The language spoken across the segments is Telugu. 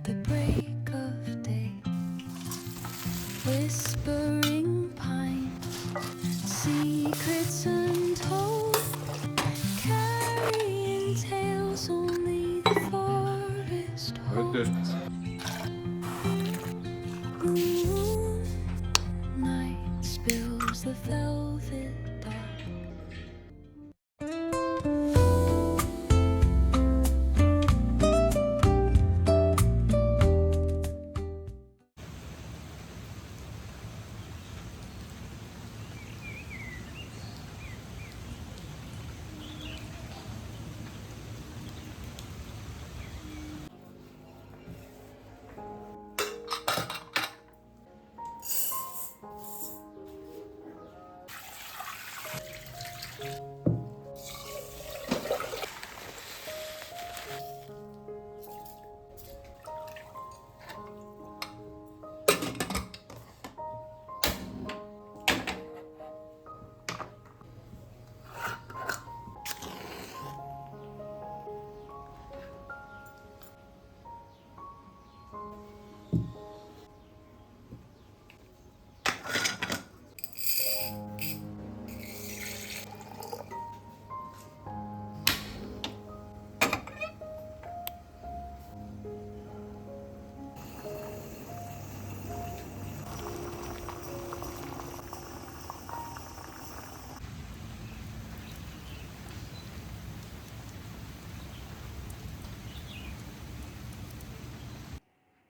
the break of day. Whispering pines, secrets untold, carrying tales only the forest holds. Moonlight spills the velvet dark.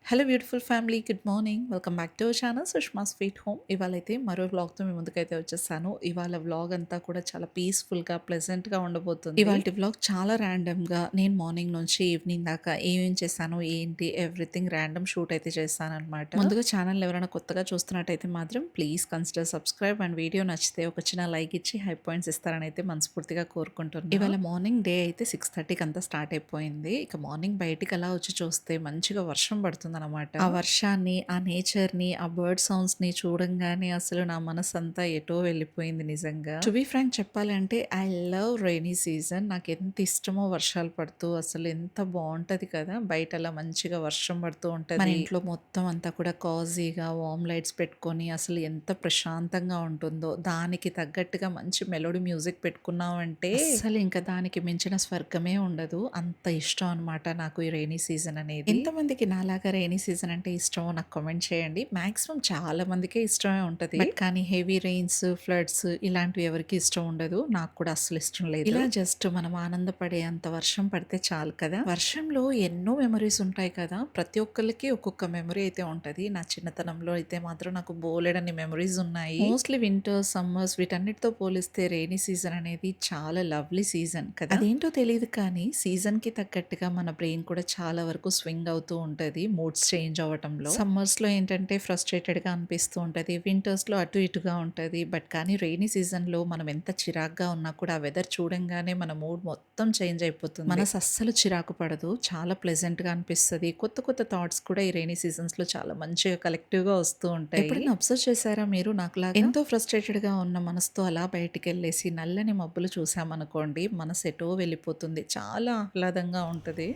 Hello beautiful family, good morning. Welcome back to our channel Sushma sweet home. ఇవాళైతే మరో వ్లాగ్తో మీ ముందుకైతే వచ్చేసాను. ఇవాళ వ్లాగ్ అంతా కూడా చాలా పీస్ఫుల్గా ప్లెజెంట్గా ఉండబోతుంది. ఇవాళ వ్లాగ్ చాలా ర్యాండమ్గా నేను మార్నింగ్ నుంచి ఈవినింగ్ దాకా ఏమేం చేశాను ఏంటి ఎవ్రీథింగ్ ర్యాండమ్ షూట్ అయితే చేశాను అనమాట. ముందుగా ఛానల్ ఎవరైనా కొత్తగా చూస్తున్నట్టయితే మాత్రం please consider subscribe and video నచ్చితే ఒక చిన్న లైక్ ఇచ్చి హై పాయింట్స్ ఇస్తారని అయితే మనస్ఫూర్తిగా కోరుకుంటున్నాను. ఇవాళ మార్నింగ్ డే అయితే 6:30కి అంతా స్టార్ట్ అయిపోయింది. ఇక మార్నింగ్ బయటికి అలా వచ్చి చూస్తే మంచిగా వర్షం పడుతుంది అనమాట. ఆ వర్షాన్ని, ఆ నేచర్‌ని, ఆ బర్డ్ సౌండ్స్‌ని చూడంగానే అసలు నా మనసంతా ఎటో వెళ్ళిపోయింది నిజంగా. టు బీ ఫ్రాంక్ చెప్పాలంటే ఐ లవ్ రైనీ సీజన్. నాకెంత ఇష్టమో వర్షాలు పడుతూ అసలు ఎంత బావుంటది కదా! బయట అలా మంచిగా వర్షం పడుతూ ఉంటది. మన ఇంట్లో మొత్తం అంతా కూడా కాజీగా వార్మ్ లైట్స్ పెట్టుకొని అసలు ఎంత ప్రశాంతంగా ఉంటుందో. దానికి తగ్గట్టుగా మంచి మెలోడీ మ్యూజిక్ పెట్టుకున్నామంటే అసలు ఇంకా దానికి మించిన స్వర్గమే ఉండదు. అంత ఇష్టం అనమాట నాకు ఈ రైనీ సీజన్ అనేది. ఎంతమందికి నాలాగా రైనీ సీజన్ అంటే ఇష్టమో నాకు కామెంట్ చేయండి. మాక్సిమం చాలా మందికే ఇష్టమే ఉంటది. బట్ కానీ హెవీ రెయిన్స్, ఫ్లడ్స్ ఇలాంటివి ఎవరికి ఇష్టం ఉండదు. నాకు కూడా అస్సలు ఇష్టం లేదు. ఇలా జస్ట్ మనం ఆనందపడే అంత వర్షం పడితే చాలు కదా. వర్షంలో ఎన్నో మెమరీస్ ఉంటాయి కదా. ప్రతి ఒక్కరికి ఒక్కొక్క మెమరీ అయితే ఉంటది. నా చిన్నతనంలో అయితే మాత్రం నాకు బోలెడన్ని మెమరీస్ ఉన్నాయి. మోస్ట్లీ వింటర్స్, సమ్మర్స్ వీటన్నిటితో పోలిస్తే రైనీ సీజన్ అనేది చాలా లవ్లీ సీజన్ కదా. అదేంటో తెలియదు కానీ సీజన్ కి తగ్గట్టుగా మన బ్రెయిన్ కూడా చాలా వరకు స్వింగ్ అవుతూ ఉంటది. Moods change అవ్వటంలో. సమ్మర్స్‌లో ఏంటంటే ఫ్రస్ట్రేటెడ్‌గా అనిపిస్తూ ఉంటది. వింటర్స్‌లో అటు ఇటుగా ఉంటది. బట్ కానీ రెయినీ సీజన్‌లో మనం ఎంత చిరాగ్గా ఉన్నా కూడా ఆ వెదర్ చూడంగానే మన మూడ్ మొత్తం చేంజ్ అయిపోతుంది. మనసు అస్సలు చిరాకు పడదు. చాలా ప్లెజెంట్‌గా అనిపిస్తది. కొత్త కొత్త థాట్స్ కూడా ఈ రెయినీ సీజన్స్‌లో చాలా మంచిగా కలెక్టివ్‌గా వస్తూ ఉంటాయి. ఎప్పుడైనా అబ్జర్వ్ చేశారా మీరు నాకులాగా? ఎంతో ఫ్రస్ట్రేటెడ్‌గా ఉన్న మనసుతో అలా బయటికెళ్ళేసి నల్లని మబ్బులు చూసామనుకోండి మనసు ఎటో వెళ్ళిపోతుంది. చాలా ఆహ్లాదంగా ఉంటది.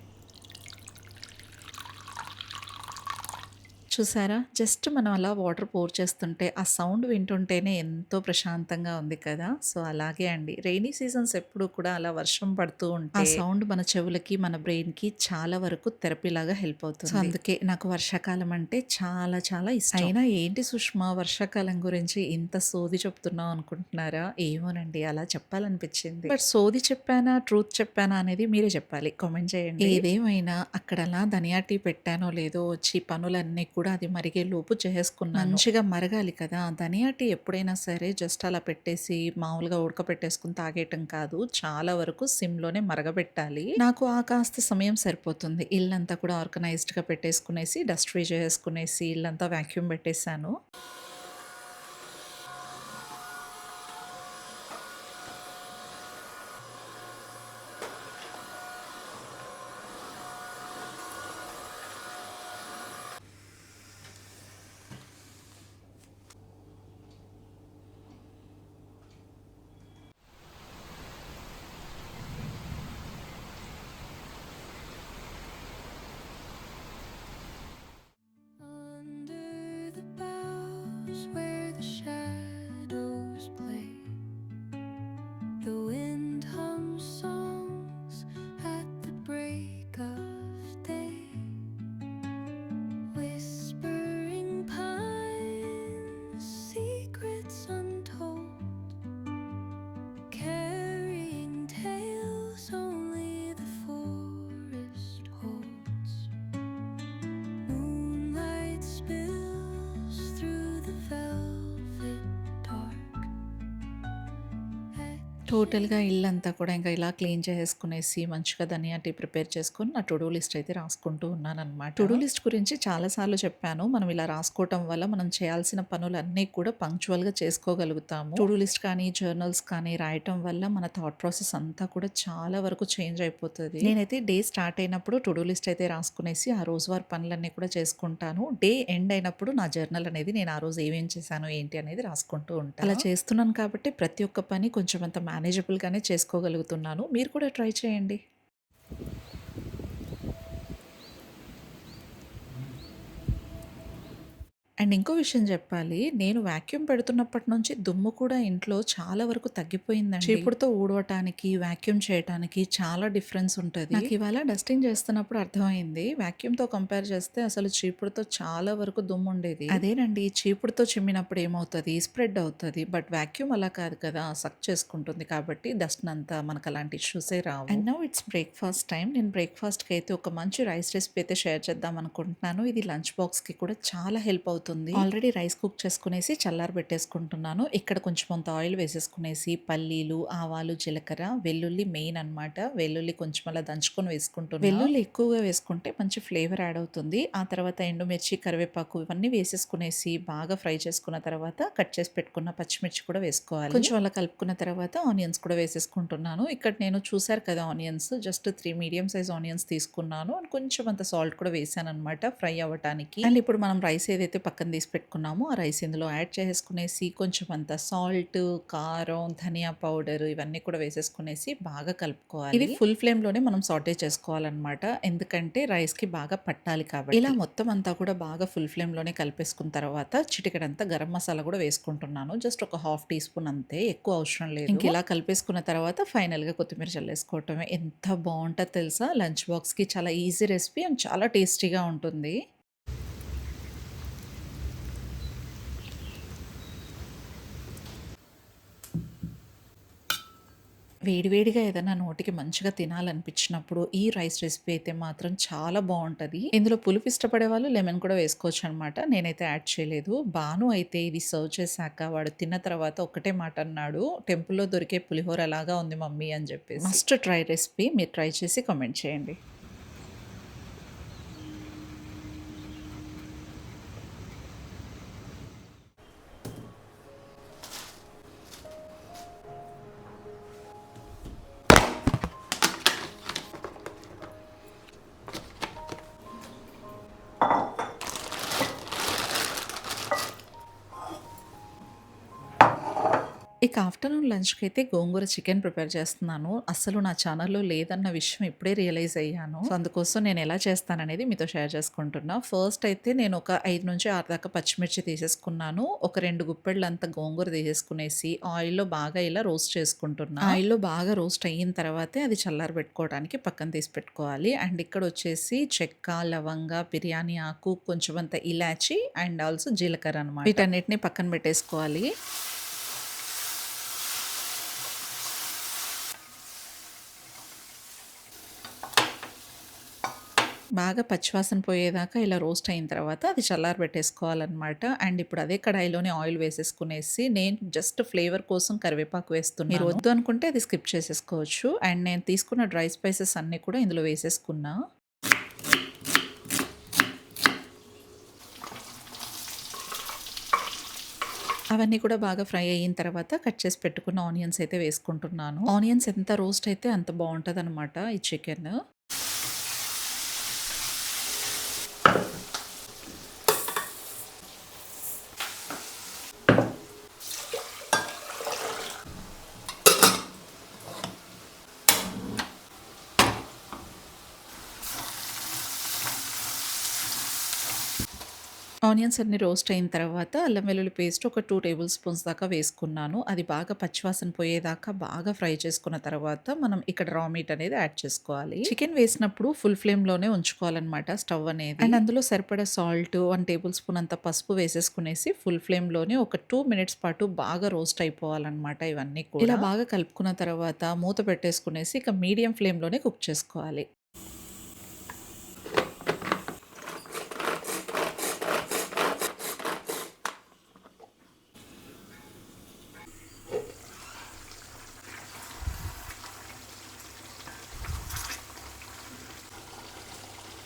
చూసారా? జస్ట్ మనం అలా వాటర్ పోర్ చేస్తుంటే, ఆ సౌండ్ వింటుంటేనే ఎంతో ప్రశాంతంగా ఉంది కదా! సో, అలాగే అండి. రెయినీ సీజన్స్ ఎప్పుడు కూడా అలా వర్షం పడుతూ ఉంటే, ఆ సౌండ్ మన చెవులకి, మన బ్రెయిన్‌కి చాలా వరకు థెరపీలాగా హెల్ప్ అవుతుంది. సో, అందుకే నాకు వర్షాకాలం అంటే చాలా చాలా ఇష్టం. అయినా ఏంటి సుష్మా వర్షాకాలం గురించి ఇంత సోది చెప్తున్నావు అనుకుంటున్నారా? ఏమోనండి అలా చెప్పాలనిపించింది. బట్ సోది చెప్పానా, ట్రూత్ చెప్పానా అనేది మీరే చెప్పాలి. కామెంట్ చేయండి. ఏదేమైనా అక్కడ అలా ధనియా టీ పెట్టానో లేదో వచ్చి పనులన్నీ కూడా అది మరిగేలోపు చేసేసుకున్నాను. మంచిగా మరగాలి కదా! ధనియా టీ ఎప్పుడైనా సరే జస్ట్ అలా పెట్టేసి మామూలుగా ఉడకపెట్టేసుకొని తాగేయటం కాదు. చాలా వరకు సిమ్‌లోనే మరగబెట్టాలి. నాకు ఆ కాస్త సమయం సరిపోతుంది. ఇల్లంతా కూడా ఆర్గనైజ్డ్‌గా పెట్టేసుకునేసి, డస్ట్ ఫ్రీ చేసేసుకునేసి, ఇల్లంతా వాక్యూమ్ పెట్టేసాను. టోటల్‌గా ఇల్లంతా కూడా ఇంకా ఇలా క్లీన్ చేసేసుకునేసి, మంచిగా ధనియా టీ ప్రిపేర్ చేసుకొని, నా టు డూ లిస్ట్ అయితే రాసుకుంటూ ఉన్నాననమాట. టు డూ లిస్ట్ గురించి చాలా సార్లు చెప్పాను. మనం ఇలా రాసుకోవటం వల్ల మనం చేయాల్సిన పనులన్నీ కూడా పంక్చువల్‌గా చేసుకోగలుగుతాము. టు డూ లిస్ట్ కానీ, జర్నల్స్ కానీ రాయటం వల్ల మన థాట్ ప్రాసెస్ అంతా కూడా చాలా వరకు చేంజ్ అయిపోతది. నేనైతే డే స్టార్ట్ అయినప్పుడు టు డూ లిస్ట్ అయితే రాసుకునేసి, ఆ రోజువారీ పనులన్నీ కూడా చేసుకుంటాను. డే ఎండ్ అయినప్పుడు నా జర్నల్ అనేది నేను ఆ రోజు ఏమేం చేశాను, ఏంటి అనేది రాసుకుంటూ ఉంటాను. అలా చేస్తున్నాను కాబట్టి ప్రతి ఒక్క పని కొంచెం అంత మేనేజబుల్‌గానే చేసుకోగలుగుతున్నాను. మీరు కూడా ట్రై చేయండి. అండ్ ఇంకో విషయం చెప్పాలి. నేను వాక్యూమ్ పెడుతున్నప్పటి నుంచి దుమ్ము కూడా ఇంట్లో చాలా వరకు తగ్గిపోయిందండి. చీపుడుతో ఊడవటానికి, వాక్యూమ్ చేయటానికి చాలా డిఫరెన్స్ ఉంటది. నాకు ఇవాళ డస్టింగ్ చేస్తున్నప్పుడు అర్థమైంది. వాక్యూమ్‌తో కంపేర్ చేస్తే అసలు చీపుడుతో చాలా వరకు దుమ్ము ఉండేది. అదేనండి, చీపుడుతో చిమ్మినప్పుడు ఏమవుతది, స్ప్రెడ్ అవుతది. బట్ వాక్యూమ్ అలా కాదు కదా! సక్ చేసుకుంటుంది కాబట్టి డస్ట్‌నంతా మనకు అలాంటి ఇష్యూసే రావు. And now it's breakfast time. నేను బ్రేక్‌ఫాస్ట్‌కి అయితే ఒక మంచి రైస్ రెసిపీ అయితే షేర్ చేద్దాం అనుకుంటున్నాను. ఇది లంచ్ బాక్స్‌కి కూడా చాలా హెల్ప్ అవుతుంది. ఆల్రెడీ రైస్ కుక్ చేసుకునేసి చల్లారి పెట్టేసుకుంటున్నాను. ఇక్కడ కొంచెం అంత ఆయిల్ వేసేసుకునేసి పల్లీలు, ఆవాలు, జీలకర్ర, వెల్లుల్లి మెయిన్ అన్నమాట. వెల్లుల్లి కొంచెం అలా దంచుకొని వేసుకుంటున్నా. వెల్లుల్లి ఎక్కువగా వేసుకుంటే మంచి ఫ్లేవర్ యాడ్ అవుతుంది. ఆ తర్వాత ఎండుమిర్చి, కరివేపాకు ఇవన్నీ వేసేసుకునేసి బాగా ఫ్రై చేసుకున్న తర్వాత కట్ చేసి పెట్టుకున్న పచ్చిమిర్చి కూడా వేసుకోవాలి. కొంచెం అలా కలుపుకున్న తర్వాత ఆనియన్స్ కూడా వేసేసుకుంటున్నాను. ఇక్కడ నేను చూసారు కదా onions, just 3 medium size onions తీసుకున్నాను. అండ్ కొంచెం అంత సాల్ట్ కూడా వేసానన్నమాట ఫ్రై అవ్వటానికి. అండ్ ఇప్పుడు మనం రైస్ ఏదైతే పక్కన తీసి పెట్టుకున్నామో ఆ రైస్ ఇందులో యాడ్ చేసేసుకునేసి కొంచెం అంత సాల్ట్, కారం, ధనియా పౌడర్ ఇవన్నీ కూడా వేసేసుకునేసి బాగా కలుపుకోవాలి. ఇది ఫుల్ ఫ్లేమ్ లోనే మనం సాటే చేసుకోవాలన్నమాట. ఎందుకంటే రైస్ కి బాగా పట్టాలి కాబట్టి. ఇలా మొత్తం అంతా కూడా బాగా ఫుల్ ఫ్లేమ్ లోనే కలిపేసుకున్న తర్వాత చిటికెడంతా గరం మసాలా కూడా వేసుకుంటున్నాను. జస్ట్ ఒక హాఫ్ టీ స్పూన్ అంతే, ఎక్కువ అవసరం లేదు. ఇంక ఇలా కలిపేసుకున్న తర్వాత ఫైనల్ గా కొత్తిమీర చల్లేసుకోవటమే. ఎంత బాగుంటుందో తెలుసా! లంచ్ బాక్స్ కి చాలా ఈజీ రెసిపీ అండ్ చాలా టేస్టీగా ఉంటుంది. వేడివేడిగా ఏదైనా నోటికి మంచిగా తినాలనిపించినప్పుడు ఈ రైస్ రెసిపీ అయితే మాత్రం చాలా బాగుంటది. ఇందులో పులుపు ఇష్టపడే వాళ్ళు లెమన్ కూడా వేసుకోవచ్చు అనమాట. నేనైతే యాడ్ చేయలేదు. బాను అయితే ఇది సర్వ్ చేశాక వాడు తిన్న తర్వాత ఒకటే మాట అన్నాడు, టెంపుల్‌లో దొరికే పులిహోర లాగా ఉంది మమ్మీ అని చెప్పేసి. Must try recipe. మీరు ట్రై చేసి కామెంట్ చేయండి. ఇక ఆఫ్టర్‌నూన్ లంచ్‌కైతే గోంగూర చికెన్ ప్రిపేర్ చేస్తున్నాను. అస్సలు నా ఛానల్‌లో లేదన్న విషయం ఇప్పుడే రియలైజ్ అయ్యాను. సో, అందుకోసం నేను ఎలా చేస్తాననేది మీతో షేర్ చేసుకుంటున్నా. ఫస్ట్ అయితే నేను ఒక 5-6 దాకా పచ్చిమిర్చి తీసేసుకున్నాను. ఒక 2 గుప్పెళ్ళంత గోంగూర తీసేసుకునేసి ఆయిల్‌లో బాగా ఇలా రోస్ట్ చేసుకుంటున్నా. ఆయిల్‌లో బాగా రోస్ట్ అయిన తర్వాతే అది చల్లారబెట్టుకోవడానికి పక్కన తీసి పెట్టుకోవాలి. అండ్ ఇక్కడొచ్చేసి చెక్క, లవంగ, బిర్యానీ ఆకు, కొంచెం అంత ఇలాచి అండ్ ఆల్సో జీలకర్ర అనమాట. వీటన్నిటిని పక్కన పెట్టేసుకోవాలి. బాగా పచ్చివాసన పోయేదాకా ఇలా రోస్ట్ అయిన తర్వాత అది చల్లారబెట్టేసుకోవాలనమాట. అండ్ ఇప్పుడు అదే కడాయిలోనే ఆయిల్ వేసేసుకునేసి నేను జస్ట్ ఫ్లేవర్ కోసం కరివేపాకు వేస్తున్నాను. మీరు వద్దు అనుకుంటే అది స్కిప్ చేసేసుకోవచ్చు. అండ్ నేను తీసుకున్న డ్రై స్పైసెస్ అన్నీ కూడా ఇందులో వేసేసుకున్నా. అవన్నీ కూడా బాగా ఫ్రై అయిన తర్వాత కట్ చేసి పెట్టుకున్న ఆనియన్స్ అయితే వేసుకుంటున్నాను. ఆనియన్స్ ఎంత రోస్ట్ అయితే అంత బాగుంటదనమాట ఈ చికెన్. ఆనియన్స్ అన్నీ రోస్ట్ అయిన తర్వాత అల్లం వెల్లుల్లి పేస్ట్ ఒక 2 టేబుల్ స్పూన్స్ దాకా వేసుకున్నాను. అది బాగా పచ్చివాసన పోయేదాకా బాగా ఫ్రై చేసుకున్న తర్వాత మనం ఇక్కడ రా మీట్ అనేది యాడ్ చేసుకోవాలి. చికెన్ వేసినప్పుడు ఫుల్ ఫ్లేమ్‌లోనే ఉంచుకోవాలన్నమాట స్టవ్ అనేది. అండ్ అందులో సరిపడా సాల్ట్, 1 టేబుల్ స్పూన్ అంత పసుపు వేసేసుకునేసి ఫుల్ ఫ్లేమ్‌లోనే ఒక 2 మినిట్స్ పాటు బాగా రోస్ట్ అయిపోవాలన్నమాట ఇవన్నీ కూడా. ఇలా బాగా కలుపుకున్న తర్వాత మూత పెట్టేసుకునేసి ఇక మీడియం ఫ్లేమ్‌లోనే కుక్ చేసుకోవాలి.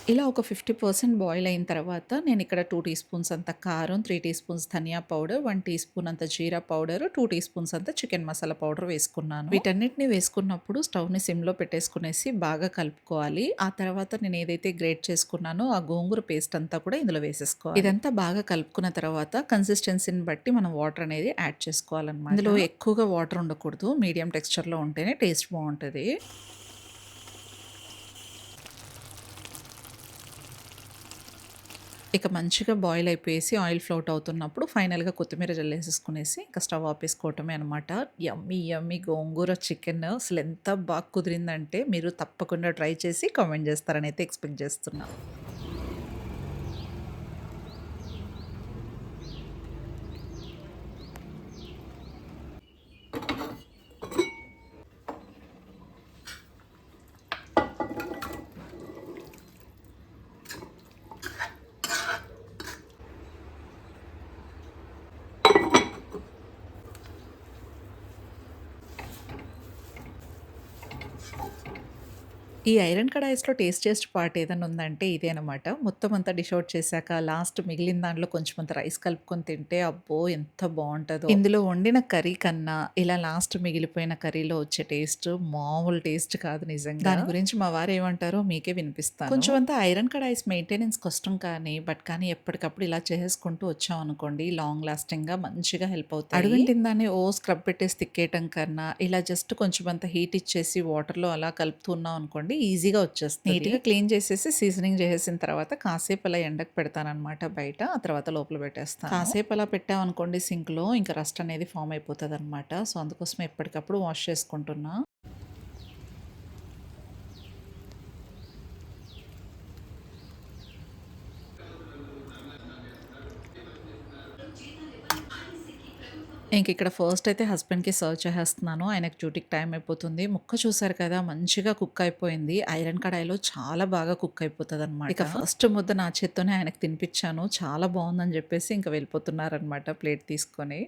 ఇలా ఒక 50% బాయిల్ అయిన తర్వాత నేను ఇక్కడ 2 టీ స్పూన్స్ అంత కారం, 3 టీ స్పూన్స్ ధనియా పౌడర్, 1 టీ స్పూన్ అంత జీరా పౌడర్, 2 టీ స్పూన్స్ అంత చికెన్ మసాలా పౌడర్ వేసుకున్నాను. వీటన్నిటిని వేసుకున్నప్పుడు స్టవ్‌ని సిమ్‌లో పెట్టేసుకునేసి బాగా కలుపుకోవాలి. ఆ తర్వాత నేను ఏదైతే గ్రేట్ చేసుకున్నానో ఆ గోంగూర పేస్ట్ అంతా కూడా ఇందులో వేసేసుకోవాలి. ఇదంతా బాగా కలుపుకున్న తర్వాత కన్సిస్టెన్సీని బట్టి మనం వాటర్ అనేది యాడ్ చేసుకోవాలన్నమాట. ఇందులో ఎక్కువగా వాటర్ ఉండకూడదు. మీడియం టెక్స్చర్‌లో ఉంటేనే టేస్ట్ బావుంటది. ఇక మంచిగా బాయిల్ అయిపోయేసి ఆయిల్ ఫ్లోట్ అవుతున్నప్పుడు ఫైనల్‌గా కొత్తిమీర జల్లేసేసుకునేసి ఇంకా స్టవ్ ఆపేసుకోవటమే అనమాట. యమ్మీ యమ్మీ గోంగూర చికెన్ అసలెంత బాగా కుదిరిందంటే మీరు తప్పకుండా ట్రై చేసి కామెంట్ చేస్తారని అయితే ఎక్స్‌పెక్ట్ చేస్తున్నా. ఈ ఐరన్ కడాయిస్‌లో టేస్టియస్ట్ పార్ట్ ఏదన్నా ఉందంటే ఇదే అనమాట. మొత్తం అంతా డిష్ ఔట్ చేశాక లాస్ట్ మిగిలిన దాంట్లో కొంచెం అంత రైస్ కలుపుకొని తింటే అబ్బో! ఎంత బావుంటదో. ఇందులో వండిన కర్రీ కన్నా ఇలా లాస్ట్ మిగిలిపోయిన కర్రీలో వచ్చే టేస్ట్ మామూలు టేస్ట్ కాదు నిజంగా. దాని గురించి మా వారు ఏమంటారో మీకే వినిపిస్తాను. కొంచెం అంతా ఐరన్ కడాయిస్ మెయింటెనెన్స్ కష్టం కానీ ఎప్పటికప్పుడు ఇలా చేసేసుకుంటూ వచ్చామనుకోండి లాంగ్ లాస్టింగ్‌గా మంచిగా హెల్ప్ అవుతాయి. అడుగంటిన దాన్ని స్క్రబ్ పెట్టేసి తిక్కేయటం కన్నా ఇలా జస్ట్ కొంచెం అంత హీట్ ఇచ్చేసి వాటర్‌లో అలా కలుపుతూ ఉన్నాం అనుకోండి ఈజీగా వచ్చేస్తది. నీట్‌గా క్లీన్ చేసేసి సీజనింగ్ చేసేసిన తర్వాత కాసేపు అలా ఎండకు పెడతాననమాట బయట. ఆ తర్వాత లోపల పెట్టేస్తాను. కాసేపు అలా పెట్టామనుకోండి సింక్‌లో ఇంకా రస్ట్ అనేది ఫామ్ అయిపోతదనమాట. సో, అందుకోసం ఎప్పటికప్పుడు వాష్ చేసుకుంటున్నా. ఇంకిక్కడ ఫస్ట్ అయితే హస్బెండ్‌కి సర్వ్ చేసేస్తున్నాను. ఆయనకి డ్యూటీకి టైం అయిపోతుంది. ముక్క చూసారు కదా! మంచిగా కుక్ అయిపోయింది. ఐరన్ కడాయిలో చాలా బాగా కుక్ అయిపోతదనమాట. ఇక ఫస్ట్ ముద్ద నా చేత్తోనే ఆయనకి తినిపిచ్చాను. చాలా బావుందని జెప్పేసి ఇంక వెళ్ళిపోతున్నారనమాట ప్లేట్ తీసుకొని.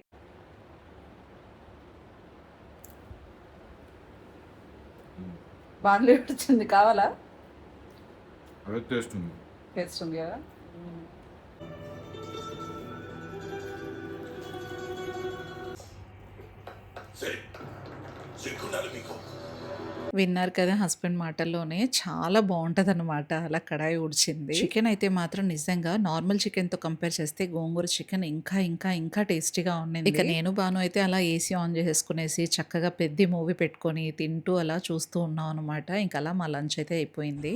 బాండ్లీ వచ్చింది కావాలా? అదే టేస్ట్ ఉంది. టేస్ట్ ఉంది గదా! సరే సిగ్గుండాలి మీకు. విన్నారు కదా హస్బెండ్ మాటల్లోనే. చాలా బావుంటదనమాట అలా కడాయి ఊడ్చింది. చికెన్ అయితే మాత్రం నిజంగా నార్మల్ చికెన్‌తో కంపేర్ చేస్తే గోంగూర చికెన్ ఇంకా టేస్టీగా ఉండింది. ఇక నేను బాను అయితే అలా ఏసీ ఆన్ చేసేసుకునేసి చక్కగా పెద్ది మూవీ పెట్టుకొని తింటూ అలా చూస్తూ ఉన్నాం అనమాట. ఇంక అలా మా లంచ్ అయితే అయిపోయింది.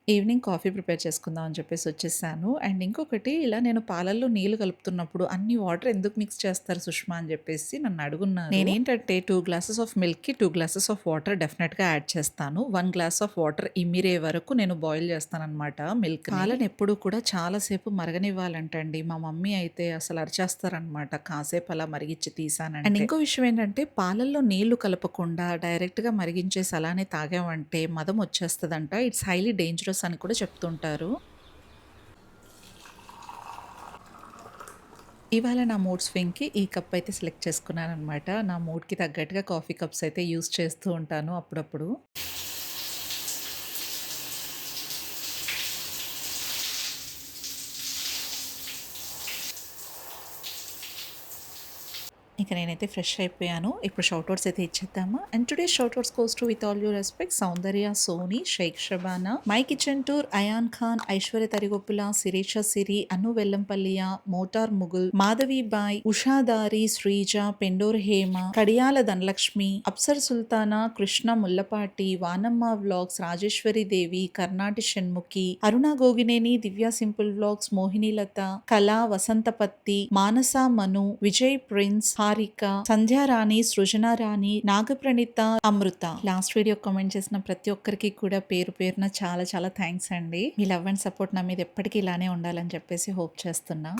ఈవినింగ్ కాఫీ ప్రిపేర్ చేసుకుందాం అని చెప్పేసి వచ్చేసాను. అండ్ ఇంకొకటి ఇలా నేను పాలల్లో నీళ్లు కలుపుతున్నప్పుడు అన్ని వాటర్ ఎందుకు మిక్స్ చేస్తారు సుష్మా అని చెప్పేసి నన్ను అడుగున్నారు. నేనేంటంటే 2 గ్లాసెస్ ఆఫ్ మిల్క్‌కి 2 గ్లాసెస్ ఆఫ్ వాటర్ డెఫినిట్‌గా యాడ్ చేస్తాను. 1 గ్లాస్ ఆఫ్ వాటర్ ఇమిరే వరకు నేను బాయిల్ చేస్తాననమాట మిల్క్‌ని. పాలను ఎప్పుడూ కూడా చాలా సేపు మరగనివ్వాలంటండి. మా మమ్మీ అయితే అసలు అరిచేస్తారనమాట కాసేపు అలా మరిగిచ్చి తీసానంటే. అండ్ ఇంకో విషయం ఏంటంటే పాలల్లో నీళ్లు కలపకుండా డైరెక్ట్‌గా మరిగించేసి అలానే తాగామంటే మదం వచ్చేస్తదంట. ఇట్స్ హైలీ డేంజరస్ అని కూడా చెప్తుంటారు. ఇవాళ నా మూడ్ స్వింగ్‌కి ఈ కప్ అయితే సెలెక్ట్ చేసుకున్నాననమాట. నా మూడ్‌కి తగ్గట్టుగా కాఫీ కప్స్ అయితే యూజ్ చేస్తూ ఉంటాను అప్పుడప్పుడు. ఇక నేనైతే ఫ్రెష్ అయిపోయాను. ఇప్పుడు షౌట్ ఔట్స్ అయితే ఇచ్చేద్దామా? And today's shout outs goes to with all due respect Soundarya, Soni, Shaik Shabana, my kitchen tour, Ayan Khan, Aishwarya Tarigoppula, Sirisha Siri, Anu Vellampalliya, మోటార్ ముగుల్, Madhavi Bai, Ushadari, Sreeja, Pendor Hema, Kadiyala Dhanalakshmi, Afsar Sultana, Krishna Mullapati, Vanamma vlogs, Rajeshwari Devi, Karnati Shanmukhi, Aruna Gogineni, Divya simple vlogs, Mohinilatha, Kala, Vasanthapatti, Manasa Manu, Vijay Prince, Harika, Sandhyarani, Srujana Rani, Nagapraneetha, Amrutha. Last video comment చేసిన ప్రతి ఒక్కరికి కూడా పేరు పేరున చాలా థ్యాంక్స్ అండి. మీ లవ్ అండ్ సపోర్ట్ నా మీద ఎప్పటికీ ఇలానే ఉండాలని చెప్పేసి హోప్ చేస్తున్నా.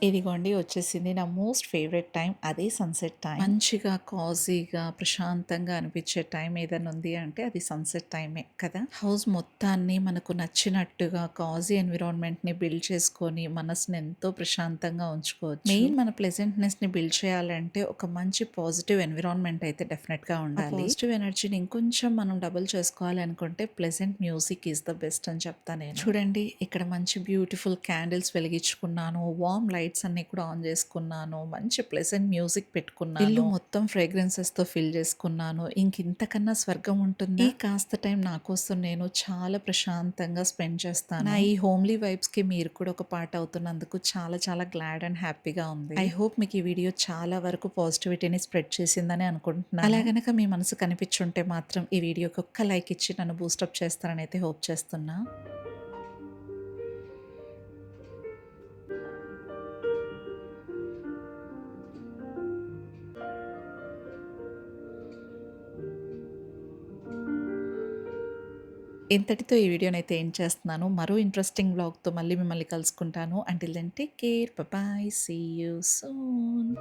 ఇదిగోండి వచ్చేసింది నా మోస్ట్ ఫేవరెట్ టైం, అదే సన్సెట్ టైం. మంచిగా కాజీగా ప్రశాంతంగా అనిపించే టైం ఏదైనా ఉంది అంటే అది సన్సెట్ టైమే కదా. హౌస్ మొత్తాన్ని మనకు నచ్చినట్టుగా కాజీ ఎన్విరాన్మెంట్ ని బిల్డ్ చేసుకొని మనసుని ఎంతో ప్రశాంతంగా ఉంచుకోవచ్చు. మెయిన్ మన ప్లెజెంట్నెస్ ని బిల్డ్ చేయాలంటే ఒక మంచి పాజిటివ్ ఎన్విరాన్మెంట్ అయితే డెఫినెట్ గా ఉండాలి. పాజిటివ్ ఎనర్జీని ఇంకొంచెం మనం డబుల్ చేసుకోవాలి అనుకుంటే pleasant music is the best అని చెప్తాను నేను. చూడండి ఇక్కడ మంచి బ్యూటిఫుల్ క్యాండిల్స్ వెలిగించుకున్నాను, వార్మ్ లైట్స్ అన్ని కూడా ఆన్ చేసుకున్నాను, మంచి ప్లెజెంట్ మ్యూజిక్ పెట్టుకున్నాను, ఇల్లు మొత్తం ఫ్రేగ్రెన్సెస్ తో ఫిల్ చేసుకున్నాను. ఇంతకన్నా స్వర్గం ఉంటుంది. ఈ కాస్త టైం నా కోసం నేను చాలా ప్రశాంతంగా స్పెండ్ చేస్తాను. నా ఈ హోమ్లీ వైబ్స్ కి మీరు కూడా ఒక పార్ట్ అవుతున్నందుకు చాలా చాలా గ్లాడ్ అండ్ హ్యాపీగా ఉంది. ఐ హోప్ మీకు ఈ వీడియో చాలా వరకు పాజిటివిటీని స్ప్రెడ్ చేసిందని అనుకుంటున్నాను. అలా గనక మీ మనసు కనిపించుంటే మాత్రం ఈ వీడియోకి ఒక్క లైక్ ఇచ్చి నన్ను బూస్టప్ చేస్తారని అయితే హోప్ చేస్తున్నా. ఇంతటితో ఈ వీడియోనైతే ఏం చేస్తున్నాను. మరో ఇంట్రెస్టింగ్ వ్లాగ్తో మళ్ళీ మిమ్మల్ని కలుసుకుంటాను. Until then take care, bye, see you soon.